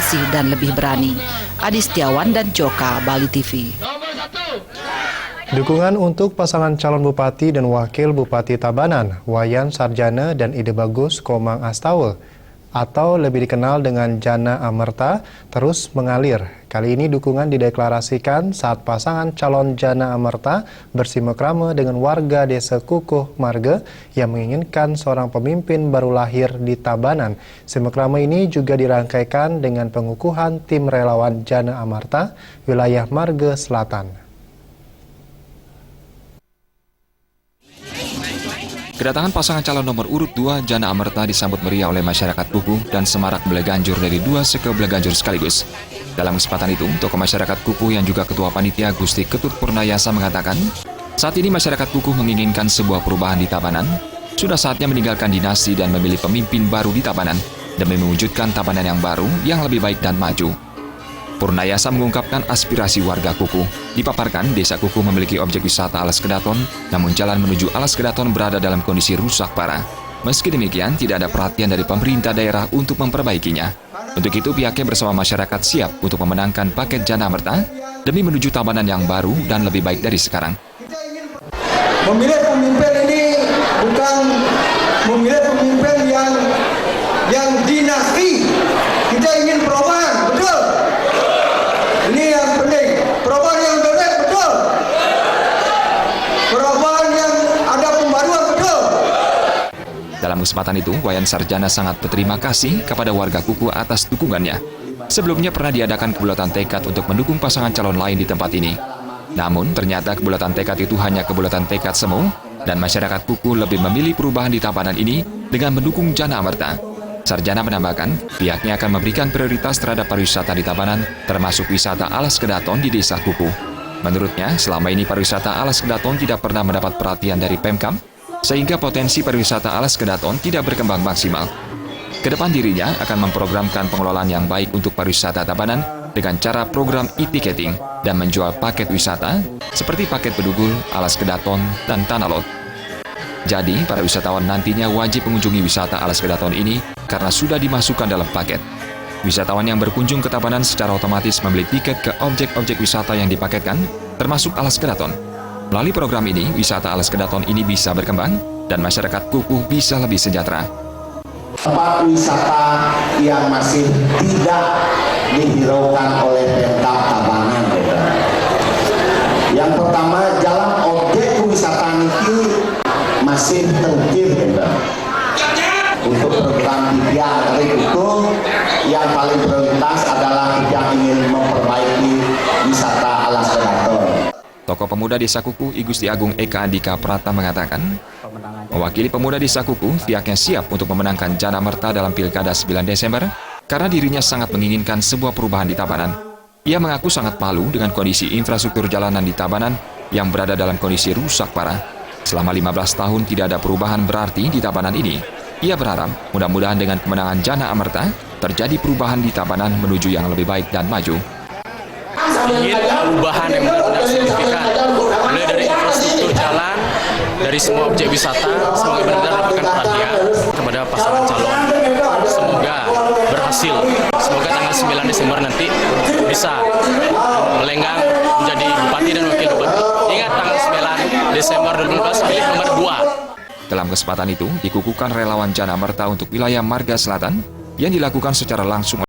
bersih dan lebih berani. Adi Setiawan dan Joka, Bali TV. Dukungan untuk pasangan calon Bupati dan Wakil Bupati Tabanan, Wayan Sarjana dan Ide Bagus Komang Astaul, atau lebih dikenal dengan Jana Amerta, terus mengalir. Kali ini dukungan dideklarasikan saat pasangan calon Jana Amerta bersimekrame dengan warga desa Kukuh Marga yang menginginkan seorang pemimpin baru lahir di Tabanan. Simekrame ini juga dirangkaikan dengan pengukuhan tim relawan Jana Amerta wilayah Marga Selatan. Kedatangan pasangan calon nomor urut 2 Jana Amerta disambut meriah oleh masyarakat Kukuh dan semarak Beleganjur dari 2 seke Beleganjur sekaligus. Dalam kesempatan itu, tokoh masyarakat Kukuh yang juga Ketua Panitia Gusti Ketut Purnayasa mengatakan, saat ini masyarakat Kukuh menginginkan sebuah perubahan di Tabanan. Sudah saatnya meninggalkan dinasti dan memilih pemimpin baru di Tabanan demi mewujudkan Tabanan yang baru, yang lebih baik dan maju. Purnayasa mengungkapkan aspirasi warga Kukuh. Dipaparkan, desa Kukuh memiliki objek wisata Alas Kedaton, namun jalan menuju Alas Kedaton berada dalam kondisi rusak parah. Meski demikian, tidak ada perhatian dari pemerintah daerah untuk memperbaikinya. Untuk itu, pihaknya bersama masyarakat siap untuk memenangkan paket Jana Amerta demi menuju Tabanan yang baru dan lebih baik dari sekarang. Memilih pemimpin ini bukan memilih pemimpin yang dinasti. Kita ingin perubahan, betul? Ini yang penting, perubahan yang berbeda, betul. Perubahan yang ada pembaruan, betul. Dalam kesempatan itu, Wayan Sarjana sangat berterima kasih kepada warga Kukuh atas dukungannya. Sebelumnya pernah diadakan kebulatan tekad untuk mendukung pasangan calon lain di tempat ini. Namun, ternyata kebulatan tekad itu hanya kebulatan tekad semu, dan masyarakat Kukuh lebih memilih perubahan di Tabanan ini dengan mendukung Jana Amerta. Sarjana menambahkan, pihaknya akan memberikan prioritas terhadap pariwisata di Tabanan, termasuk wisata Alas Kedaton di desa Kukuh. Menurutnya, selama ini pariwisata Alas Kedaton tidak pernah mendapat perhatian dari Pemkam, sehingga potensi pariwisata Alas Kedaton tidak berkembang maksimal. Kedepan dirinya akan memprogramkan pengelolaan yang baik untuk pariwisata Tabanan dengan cara program e-ticketing dan menjual paket wisata seperti paket Bedugul, Alas Kedaton, dan Tanah Lot. Jadi, para wisatawan nantinya wajib mengunjungi wisata Alas Kedaton ini karena sudah dimasukkan dalam paket. Wisatawan yang berkunjung ke Tabanan secara otomatis membeli tiket ke objek-objek wisata yang dipaketkan, termasuk Alas Kedaton. Melalui program ini, wisata Alas Kedaton ini bisa berkembang dan masyarakat Kukuh bisa lebih sejahtera. Tempat wisata yang masih tidak dihiraukan oleh Pemkab Tabanan. Yang pertama, jalan objek wisata ini masih terukir, untuk program yang itu yang paling prioritas adalah yang ingin memperbaiki wisata Alas Kedaton. Tokoh pemuda desa Kukuh, I Gusti Agung Eka Andika Prata mengatakan, mewakili pemuda desa Kukuh, pihaknya siap untuk memenangkan Jana Amerta dalam Pilkada 9 Desember karena dirinya sangat menginginkan sebuah perubahan di Tabanan. Ia mengaku sangat malu dengan kondisi infrastruktur jalanan di Tabanan yang berada dalam kondisi rusak parah. Selama 15 tahun tidak ada perubahan berarti di Tabanan ini. Ia berharap mudah-mudahan dengan kemenangan Jana Amerta terjadi perubahan di Tabanan menuju yang lebih baik dan maju. Ingin perubahan yang benar-benar signifikan, mulai dari infrastruktur jalan, dari semua objek wisata, semoga benar-benar mendapatkan perhatian kepada pasangan calon. Semoga berhasil, semoga tanggal 9 Desember nanti bisa melenggang menjadi bupati dan wakil bupati. Ingat tanggal 9 Desember 2015 pilih nomor 2. Dalam kesempatan itu, dikukuhkan relawan Jana Amerta untuk wilayah Marga Selatan yang dilakukan secara langsung